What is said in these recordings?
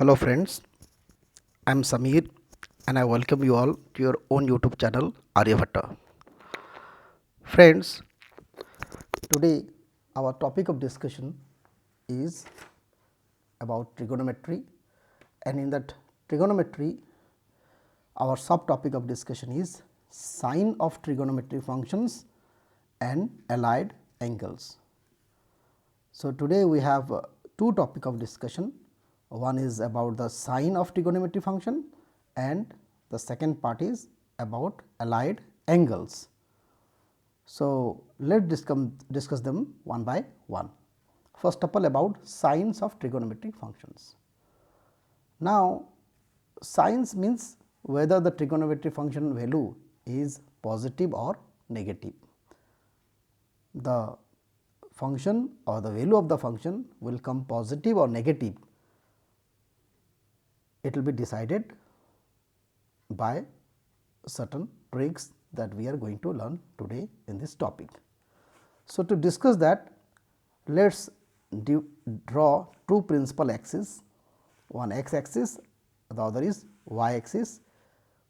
Hello friends, I am Samir and I welcome you all to your own YouTube channel Aryabhatta. Friends, today our topic of discussion is about trigonometry, and in that trigonometry our subtopic of discussion is sine of trigonometric functions and allied angles. So, today we have two topic of discussion. One is about the sine of trigonometry function and the second part is about allied angles. So, let us discuss them one by one. First of all, about sines of trigonometric functions. Now, sines means whether the trigonometric function value is positive or negative. The function or the value of the function will come positive or negative, it will be decided by certain tricks that we are going to learn today in this topic. So, to discuss that, let us draw two principal axes, one x axis, the other is y axis,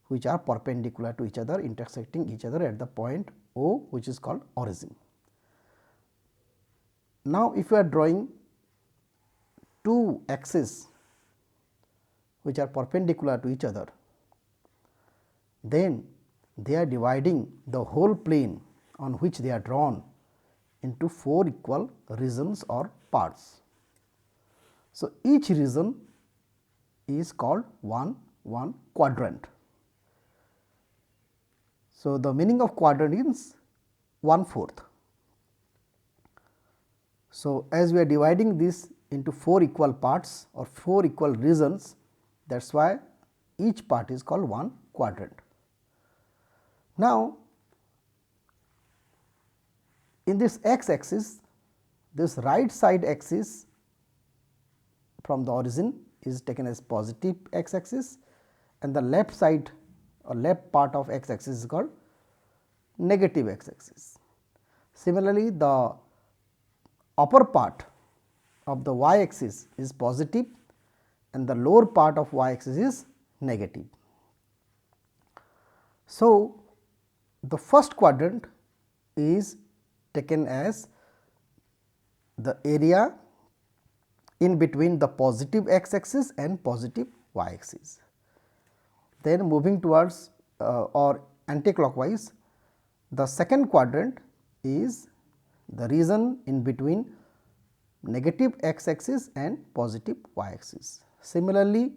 which are perpendicular to each other, intersecting each other at the point O, which is called origin. Now, if you are drawing two axes which are perpendicular to each other, then they are dividing the whole plane on which they are drawn into four equal regions or parts. So, each region is called one quadrant. So, the meaning of quadrant is 1/4. So, as we are dividing this into four equal parts or four equal regions, that is why each part is called one quadrant. Now, in this x axis, this right side axis from the origin is taken as positive x axis and the left side or left part of x axis is called negative x axis. Similarly, the upper part of the y axis is positive and the lower part of y axis is negative. So, the first quadrant is taken as the area in between the positive x axis and positive y axis. Then moving towards or anti-clockwise, the second quadrant is the region in between negative x axis and positive y axis. Similarly,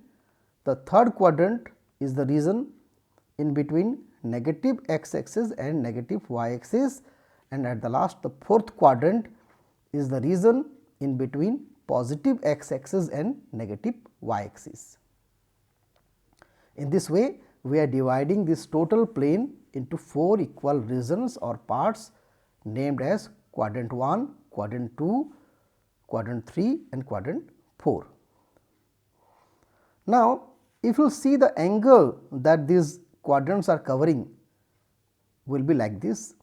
the third quadrant is the region in between negative x axis and negative y axis, and at the last the fourth quadrant is the region in between positive x axis and negative y axis. In this way, we are dividing this total plane into four equal regions or parts named as quadrant 1, quadrant 2, quadrant 3 and quadrant 4. Now, if you see the angle that these quadrants are covering will be like this.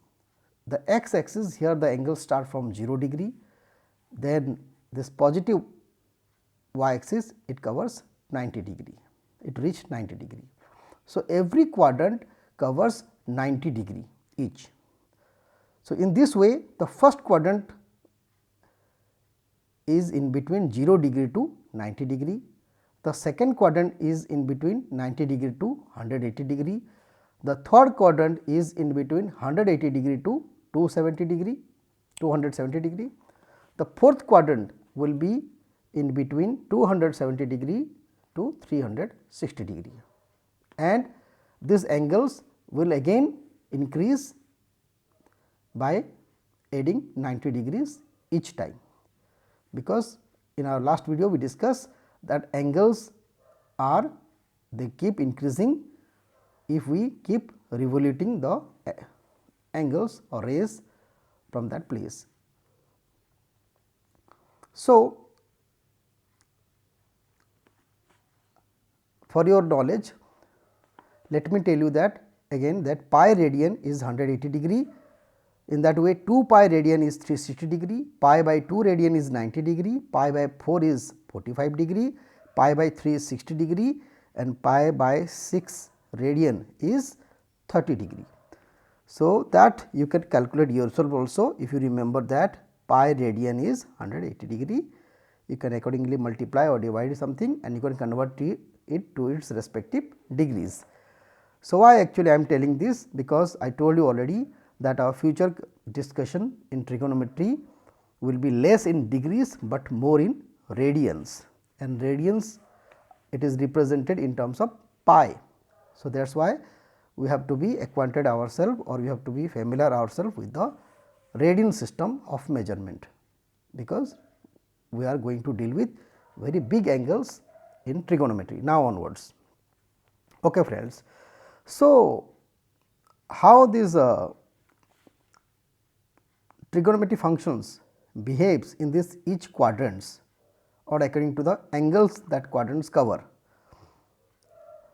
The x axis, here the angle start from 0 degree, then this positive y axis it covers 90 degree, it reach 90 degree. So, every quadrant covers 90 degree each. So, in this way the first quadrant is in between 0 degree to 90 degree, the second quadrant is in between 90 degree to 180 degree, the third quadrant is in between 180 degree to 270 degree, the fourth quadrant will be in between 270 degree to 360 degree, and these angles will again increase by adding 90 degrees each time, because in our last video we discussed that angles are they keep increasing if we keep revoluting the angles or rays from that place. So, for your knowledge, let me tell you that again that pi radian is 180 degree. In that way 2 pi radian is 360 degree, pi by 2 radian is 90 degree, pi by 4 is 45 degree, pi by 3 is 60 degree and pi by 6 radian is 30 degree. So, that you can calculate yourself also. If you remember that pi radian is 180 degree, you can accordingly multiply or divide something and you can convert it to its respective degrees. So, why actually I am telling this? Because I told you already that our future discussion in trigonometry will be less in degrees, but more in radians, and radians it is represented in terms of pi. So, that is why we have to be acquainted ourselves, or we have to be familiar ourselves with the radian system of measurement, because we are going to deal with very big angles in trigonometry now onwards. Okay, friends. So, how these trigonometry functions behaves in this each quadrants, or according to the angles that quadrants cover.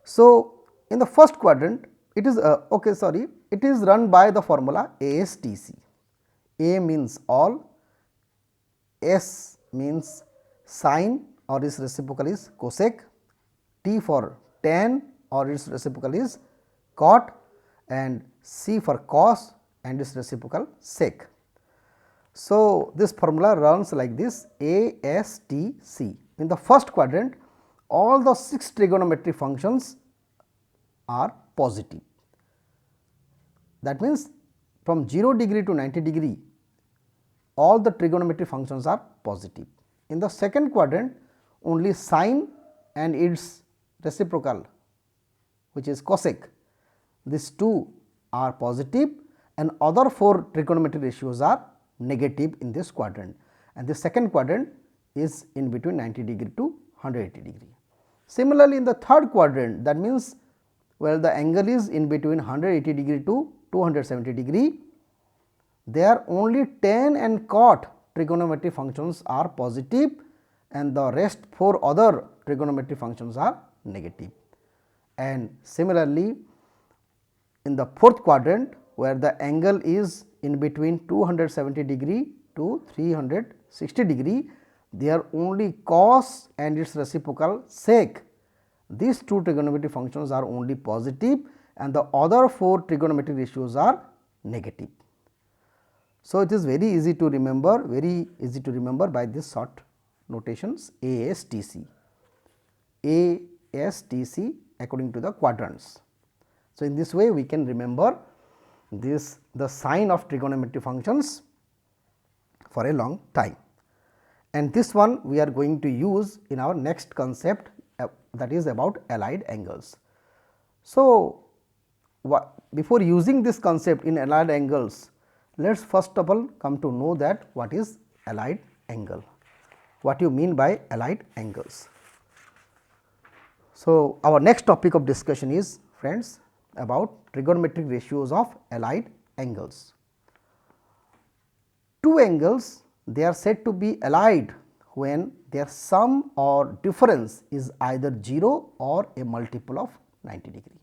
So, in the first quadrant it is it is run by the formula ASTC. A means all, S means sine or its reciprocal is cosec, T for tan or its reciprocal is cot, and C for cos and its reciprocal sec. So, this formula runs like this ASTC. In the first quadrant, all the 6 trigonometric functions are positive. That means, from 0 degree to 90 degree, all the trigonometric functions are positive. In the second quadrant, only sine and its reciprocal, which is cosec, these two are positive, and other 4 trigonometric ratios are negative in this quadrant, and the second quadrant is in between 90 degree to 180 degree. Similarly, in the third quadrant, that means, well, the angle is in between 180 degree to 270 degree, there only tan and cot trigonometric functions are positive, and the rest 4 other trigonometric functions are negative. And similarly, in the fourth quadrant, where the angle is in between 270 degree to 360 degree, there only cos and its reciprocal sec, these 2 trigonometric functions are only positive, and the other 4 trigonometric ratios are negative. So, it is very easy to remember, by this short notations ASTC, ASTC according to the quadrants. So, in this way we can remember this, the sign of trigonometric functions for a long time, and this one we are going to use in our next concept, that is about allied angles. So, before using this concept in allied angles, let us first of all come to know that what is allied angle, what you mean by allied angles. So, our next topic of discussion is, friends, about trigonometric ratios of allied angles. Two angles, they are said to be allied when their sum or difference is either 0 or a multiple of 90 degree.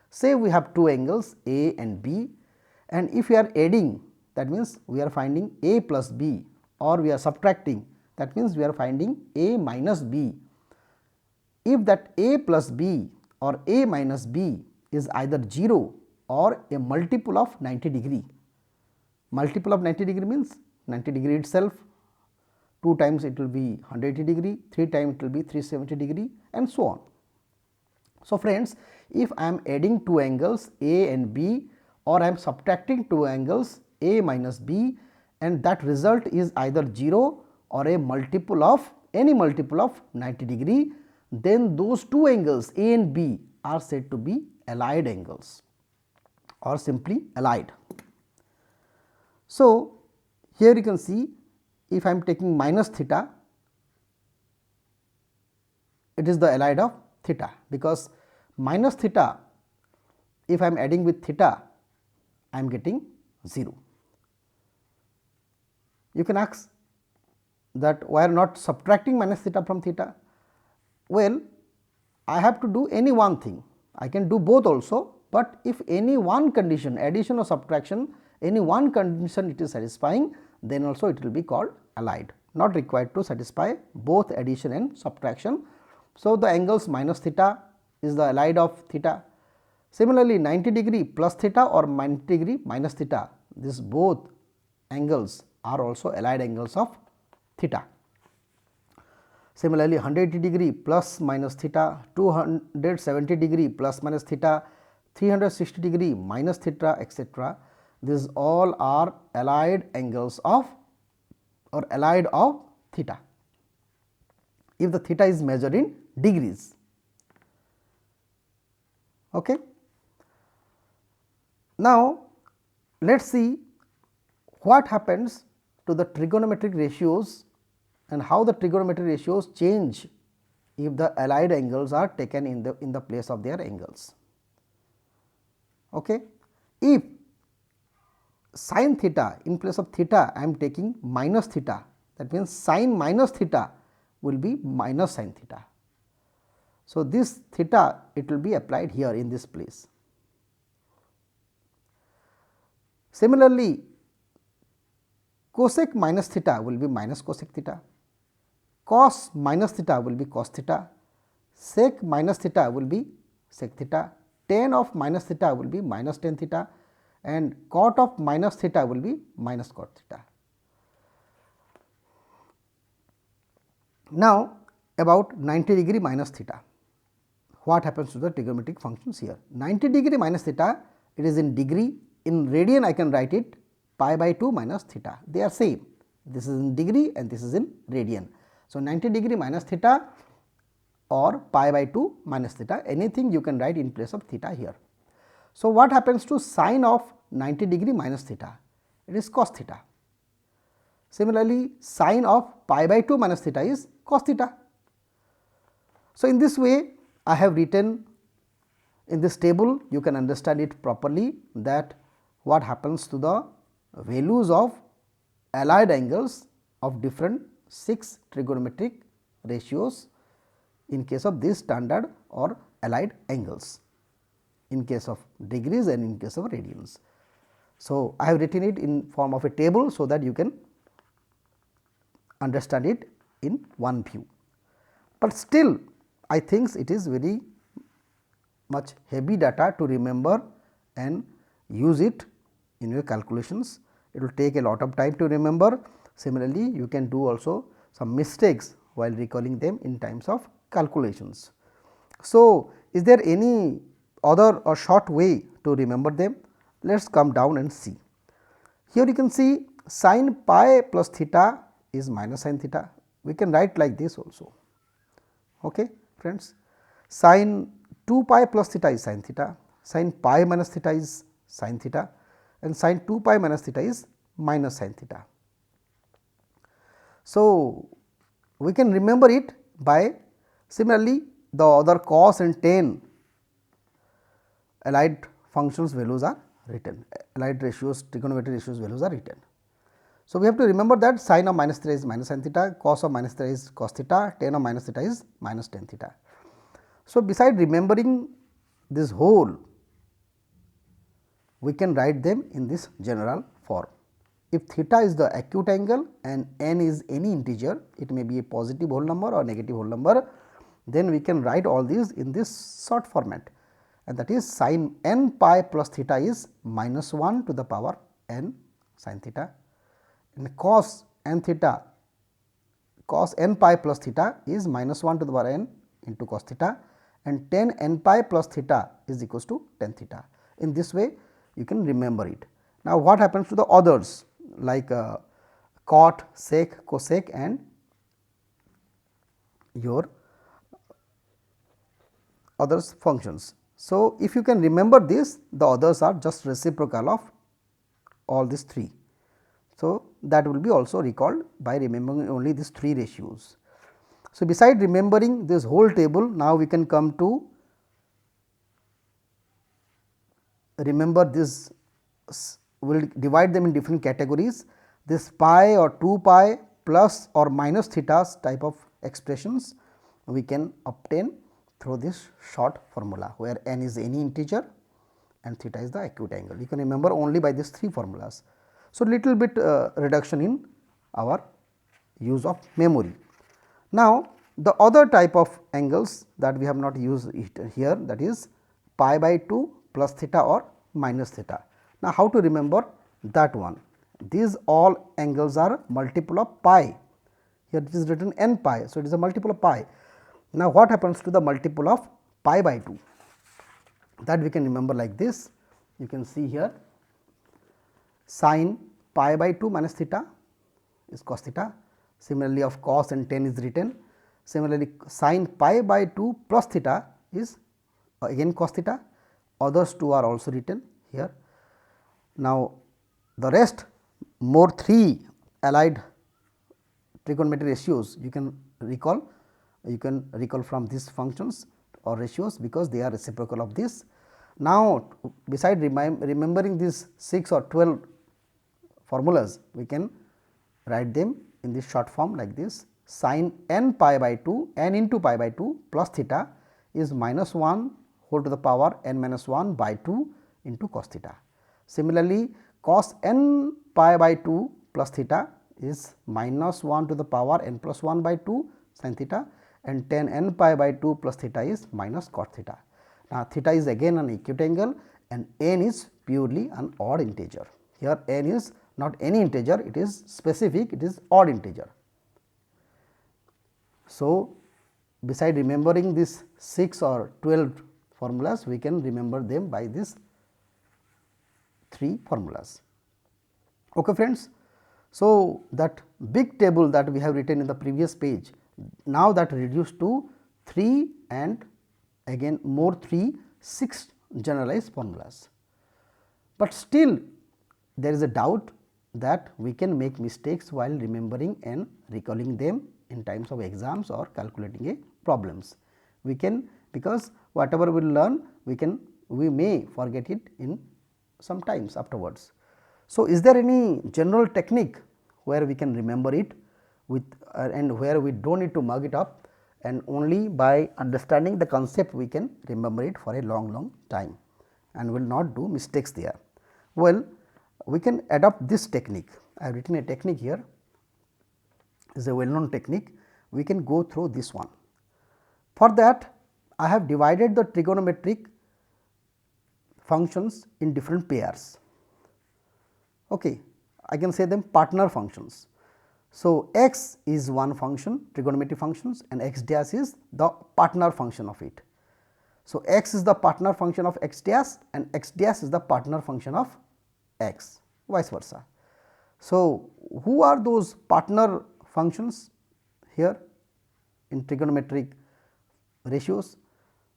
Say we have two angles A and B, and if we are adding, that means we are finding A plus B, or we are subtracting, that means we are finding A minus B. If that A plus B or A minus B is either 0 or a multiple of 90 degree, multiple of 90 degree means 90 degree itself, 2 times it will be 180 degree, 3 times it will be 370 degree, and so on. So, friends, if I am adding two angles A and B, or I am subtracting two angles A minus B, and that result is either 0 or a multiple of any multiple of 90 degree, then those two angles A and B are said to be allied angles, or simply allied. So, here you can see, if I am taking minus theta, it is the allied of theta, because minus theta, if I am adding with theta, I am getting 0. You can ask that why are not subtracting minus theta from theta? Well, I have to do any one thing, I can do both also, but if any one condition, addition or subtraction, any one condition it is satisfying, then also it will be called allied, not required to satisfy both addition and subtraction, So, the angles minus theta is the allied of theta. Similarly, 90 degree plus theta or 90 degree minus theta, this both angles are also allied angles of theta. Similarly, 180 degree plus minus theta, 270 degree plus minus theta, 360 degree minus theta, etc. These all are allied angles of or allied of theta, if the theta is measured in degrees. Okay. Now, let us see what happens to the trigonometric ratios and how the trigonometric ratios change if the allied angles are taken in the place of their angles. Okay. If sin theta in place of theta I am taking minus theta, that means sin minus theta will be minus sin theta. So, this theta it will be applied here in this place. Similarly, cosec minus theta will be minus cosec theta, cos minus theta will be cos theta, sec minus theta will be sec theta, tan of minus theta will be minus tan theta, and cot of minus theta will be minus cot theta. Now, about 90 degree minus theta, what happens to the trigonometric functions here? 90 degree minus theta, it is in degree, in radian I can write it pi by 2 minus theta, they are same, this is in degree and this is in radian. So, 90 degree minus theta or pi by 2 minus theta, anything you can write in place of theta here. So, what happens to sine of 90 degree minus theta? It is cos theta. Similarly, sine of pi by 2 minus theta is cos theta. So, in this way I have written in this table, you can understand it properly that what happens to the values of allied angles of different 6 trigonometric ratios in case of this standard or allied angles, in case of degrees and in case of radians. So, I have written it in form of a table, so that you can understand it in one view, but still I think it is very much heavy data to remember and use it in your calculations. It will take a lot of time to remember. Similarly, you can do also some mistakes while recalling them in times of calculations. So, is there any other or short way to remember them? Let us come down and see. Here you can see sin pi plus theta is minus sin theta. We can write like this also. Okay, friends, sin 2 pi plus theta is sin theta, sin pi minus theta is sin theta, and sin 2 pi minus theta is minus sin theta. So, we can remember it by similarly the other cos and tan allied functions values are written, allied ratios, trigonometric ratios values are written. So, we have to remember that sin of minus theta is minus sin theta, cos of minus theta is cos theta, tan of minus theta is minus tan theta. So, beside remembering this whole, we can write them in this general form. If theta is the acute angle and n is any integer, it may be a positive whole number or negative whole number, then we can write all these in this short format, and that is sin n pi plus theta is minus 1 to the power n sin theta, and cos n theta, cos n pi plus theta is minus 1 to the power n into cos theta, and tan n pi plus theta is equals to tan theta. In this way you can remember it. Now, what happens to the others like cot, sec, cosec and your others functions. So, if you can remember this, the others are just reciprocal of all these 3. So, that will be also recalled by remembering only these 3 ratios. So, beside remembering this whole table, now we can come to remember this, we will divide them in different categories. This pi or 2 pi plus or minus thetas type of expressions we can obtain through this short formula, where n is any integer and theta is the acute angle. You can remember only by these 3 formulas. So, little bit reduction in our use of memory. Now, The other type of angles that we have not used it here, that is pi by 2 plus theta or minus theta. Now, how to remember that one? These all angles are multiple of pi. Here it is written n pi. So, it is a multiple of pi. Now, what happens to the multiple of pi by 2? That we can remember like this. You can see here sin pi by 2 minus theta is cos theta. Similarly, of cos and tan is written. Similarly, sin pi by 2 plus theta is again cos theta. Others two are also written here. Now, the rest more 3 allied trigonometry ratios you can recall from these functions or ratios, because they are reciprocal of this. Now, beside remembering these 6 or 12 formulas, we can write them in this short form like this: sin n pi by 2 n into pi by 2 plus theta is minus 1 whole to the power n minus 1 by 2 into cos theta. Similarly, cos n pi by 2 plus theta is minus 1 to the power n plus 1 by 2 sin theta, and tan n pi by 2 plus theta is minus cos theta. Now, theta is again an acute angle and n is purely an odd integer. Here n is not any integer, it is specific, it is odd integer. So, beside remembering this 6 or 12 formulas, we can remember them by these 3 formulas. Okay, friends. So, that big table that we have written in the previous page, now that reduced to 3 and again more 3 6 generalized formulas. But still there is a doubt that we can make mistakes while remembering and recalling them in times of exams or calculating a problems. We can, because whatever we learn we may forget it in some times afterwards. So, is there any general technique where we can remember it with and where we do not need to mug it up, and only by understanding the concept we can remember it for a long time and will not do mistakes there? Well, we can adopt this technique. I have written a technique here, is a well known technique. We can go through this one. For that, I have divided the trigonometric functions in different pairs. Okay. I can say them partner functions. So, x is one function, trigonometric functions, and x dash is the partner function of it. So, x is the partner function of x dash and x dash is the partner function of x, vice versa. So, who are those partner functions here in trigonometric ratios?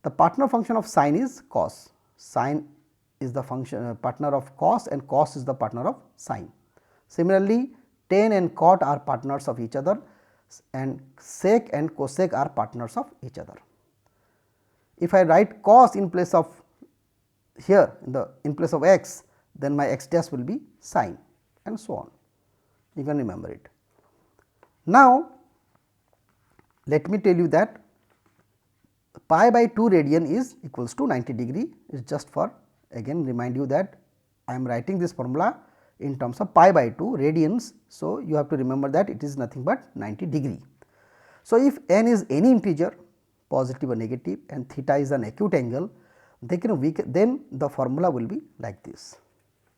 The partner function of sine is cos. Sine is the function partner of cos, and cos is the partner of sine. Similarly, tan and cot are partners of each other, and sec and cosec are partners of each other. If I write cos in place of here in place of x, then my x dash will be sine, and so on. You can remember it. Now, let me tell you that pi by 2 radian is equals to 90 degree. It is just for again remind you that I am writing this formula in terms of pi by 2 radians. So, you have to remember that it is nothing but 90 degree. So, if n is any integer, positive or negative, and theta is an acute angle, then the formula will be like this.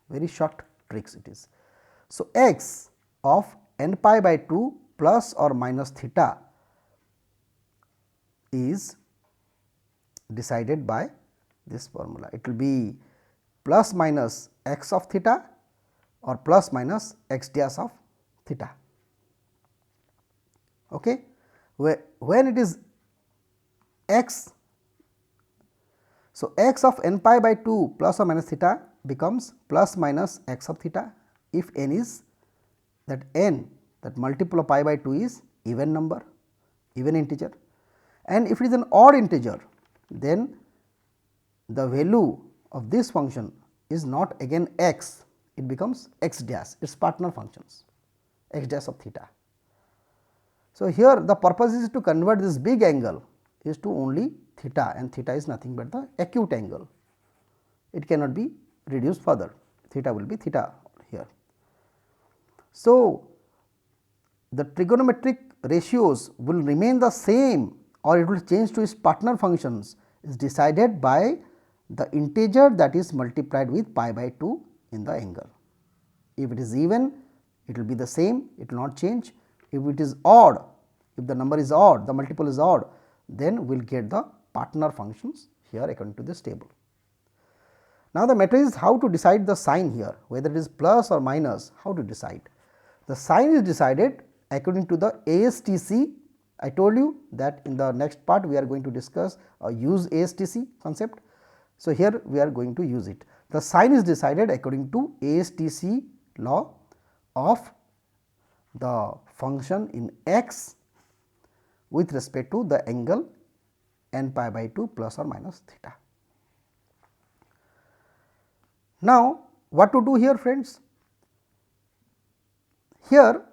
Very short tricks it is. So, x of n pi by 2 plus or minus theta is decided by this formula. It will be plus minus x of theta or plus minus x dash of theta. Okay. When it is x, so x of n pi by 2 plus or minus theta becomes plus minus x of theta if n is that multiple of pi by 2 is even number, even integer, and if it is an odd integer, then the value of this function is not again x, it becomes x dash, its partner functions, x dash of theta. So, here the purpose is to convert this big angle is to only theta, and theta is nothing but the acute angle. It cannot be reduced further, theta will be theta here. So, the trigonometric ratios will remain the same or it will change to its partner functions is decided by the integer that is multiplied with pi by 2 in the angle. If it is even, it will be the same, it will not change. If it is odd, if the number is odd, the multiple is odd, then we will get the partner functions here according to this table. Now, the matter is how to decide the sign here, whether it is plus or minus, how to decide. The sign is decided according to the ASTC. I told you that in the next part we are going to discuss use ASTC concept. So, here we are going to use it. The sign is decided according to ASTC law of the function in x with respect to the angle n pi by 2 plus or minus theta. Now, what to do here, friends? Here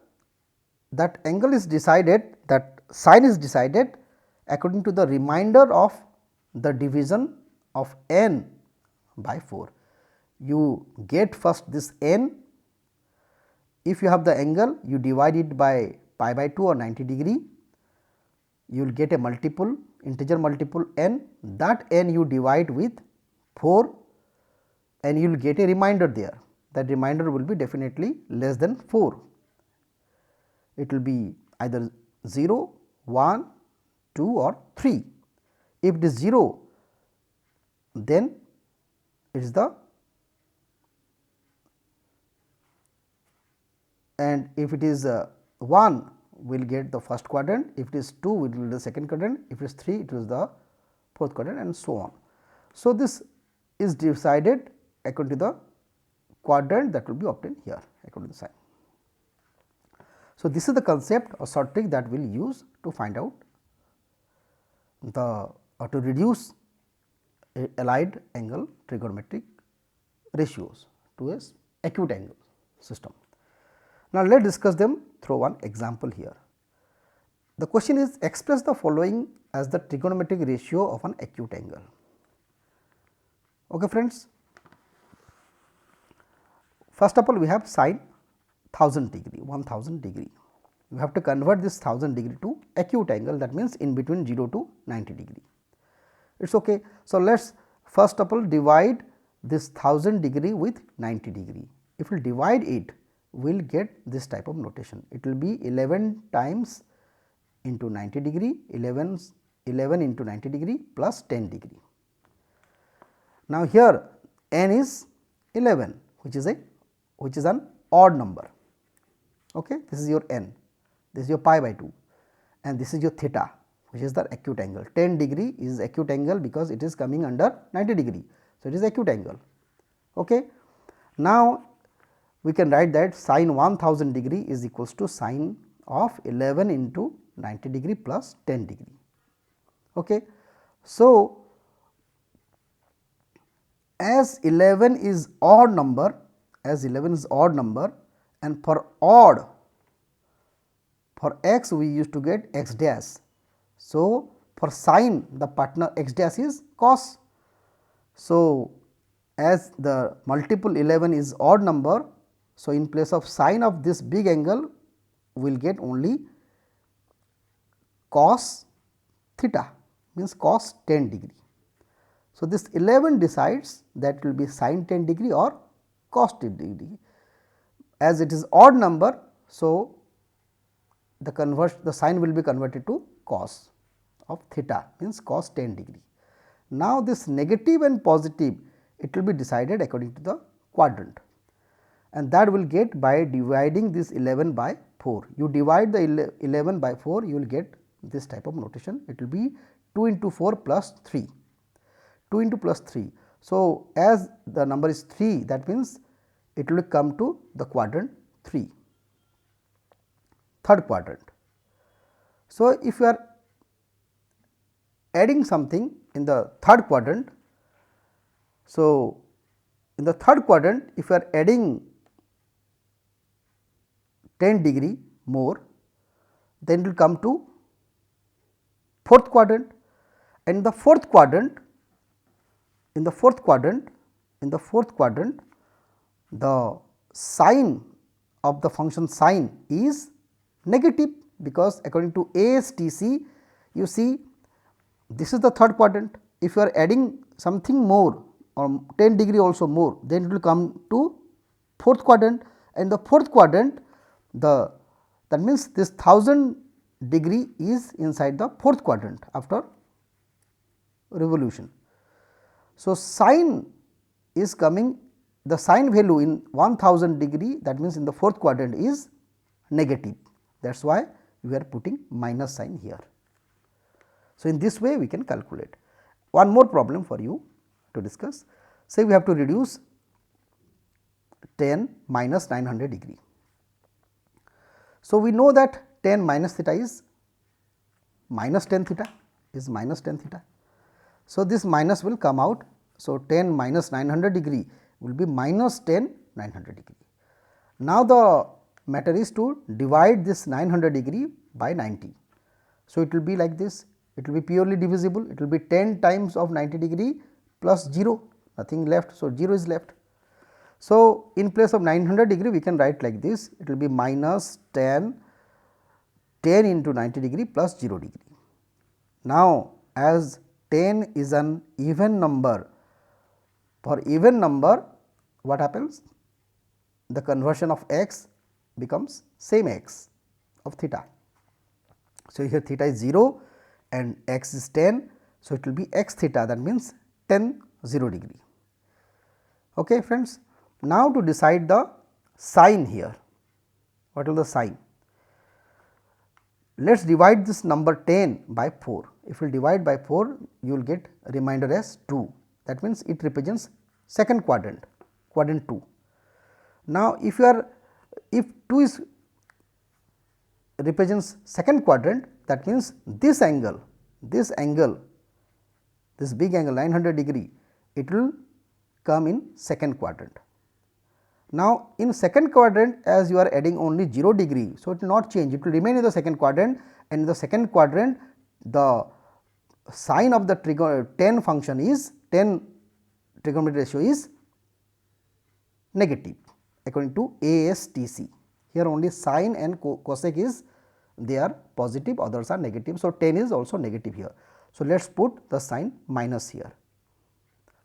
that angle is decided, that sign is decided according to the remainder of the division of n by 4. You get first this n, if you have the angle you divide it by pi by 2 or 90 degree, you will get a multiple, integer multiple n, that n you divide with 4 and you will get a remainder there. That remainder will be definitely less than 4. It will be either 0, 1, 2 or 3. If it is 0, then it is the, and if it is 1, we will get the first quadrant, if it is 2, we will get the second quadrant, if it is 3, it is the fourth quadrant and so on. So, this is decided according to the quadrant that will be obtained here according to the sign. So, this is the concept or short trick that we will use to find out the or to reduce allied angle trigonometric ratios to a acute angle system. Now, let us discuss them through one example here. The question is, express the following as the trigonometric ratio of an acute angle. Okay, friends. First of all, we have sine 1000 degree, 1000 degree. You have to convert this 1000 degree to acute angle, that means in between 0 to 90 degree. It is okay. So, let us first of all divide this 1000 degree with 90 degree. If we divide it, we will get this type of notation. It will be 11 times into 90 degree, 11 into 90 degree plus 10 degree. Now, here n is 11, which is an odd number. Okay. This is your n, this is your pi by 2 and this is your theta, which is the acute angle. 10 degree is acute angle because it is coming under 90 degree. So, it is acute angle. Okay. Now, we can write that sine 1000 degree is equals to sine of 11 into 90 degree plus 10 degree. Okay. So, as 11 is odd number, and for odd, for x we used to get x dash. So, for sine the partner x dash is cos. So, as the multiple 11 is odd number, so in place of sine of this big angle we will get only cos theta, means cos 10 degree. So, this 11 decides that it will be sine 10 degree or cos 10 degree. As it is odd number, so the sign will be converted to cos of theta, means cos 10 degree. Now, this negative and positive, it will be decided according to the quadrant, and that will get by dividing this 11 by 4. You divide the 11 by 4, you will get this type of notation. It will be 2 into 4 plus 3, 2 into plus 3. So, as the number is 3, that means it will come to the quadrant 3, third quadrant. So, if you are adding something in the third quadrant, so in the third quadrant if you are adding 10 degree more, then it will come to fourth quadrant, and in the fourth quadrant, the sign of the function sine is negative, because according to ASTC, you see this is the third quadrant. If you are adding something more or 10 degree also more, then it will come to fourth quadrant, and the fourth quadrant, that means this 1000 degree is inside the fourth quadrant after revolution. So, sine is coming, the sine value in 1000 degree, that means in the fourth quadrant is negative, that is why we are putting minus sign here. So, in this way we can calculate. One more problem for you to discuss. Say we have to reduce tan minus 900 degree. So, we know that tan minus theta is minus tan theta, is minus tan theta. So, this minus will come out. So, tan minus 900 degree will be minus tan 900 degree. Now, the matter is to divide this 900 degree by 90. So, it will be like this, it will be purely divisible, it will be 10 times of 90 degree plus 0, nothing left. So, 0 is left. So, in place of 900 degree we can write like this, it will be minus tan 10 into 90 degree plus 0 degree. Now, as 10 is an even number, for even number what happens? The conversion of x becomes same x of theta. So, here theta is 0 and x is 10. So, it will be x theta, that means tan 0 degree. Okay, friends. Now, to decide the sine here, what is the sine? Let us divide this number 10 by 4. If you divide by 4, you will get remainder as 2, that means it represents second quadrant, quadrant 2. Now, if 2 is represents second quadrant, that means this angle, this big angle 900 degree, it will come in second quadrant. Now, in second quadrant, as you are adding only 0 degree, so it will not change, it will remain in the second quadrant, and in the second quadrant the sine of the tan function is, tan trigonometric ratio is negative according to ASTC. Here only sine and cosec is, they are positive, others are negative. So, tan is also negative here. So, let us put the sign minus here.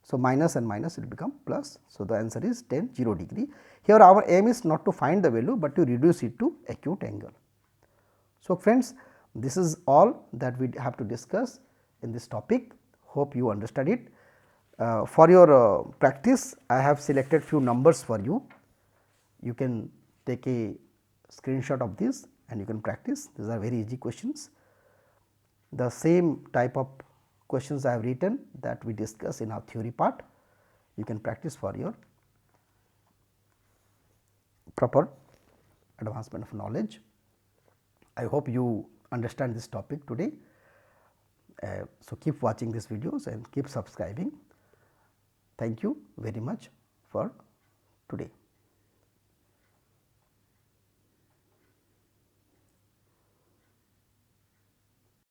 So, minus and minus will become plus. So, the answer is tan 0 degree. Here our aim is not to find the value, but to reduce it to acute angle. So, friends, this is all that we have to discuss in this topic. Hope you understand it. For your practice, I have selected few numbers for you. You can take a screenshot of this and you can practice. These are very easy questions. The same type of questions I have written that we discuss in our theory part, you can practice for your proper advancement of knowledge. I hope you understand this topic today. So, keep watching these videos and keep subscribing. Thank you very much for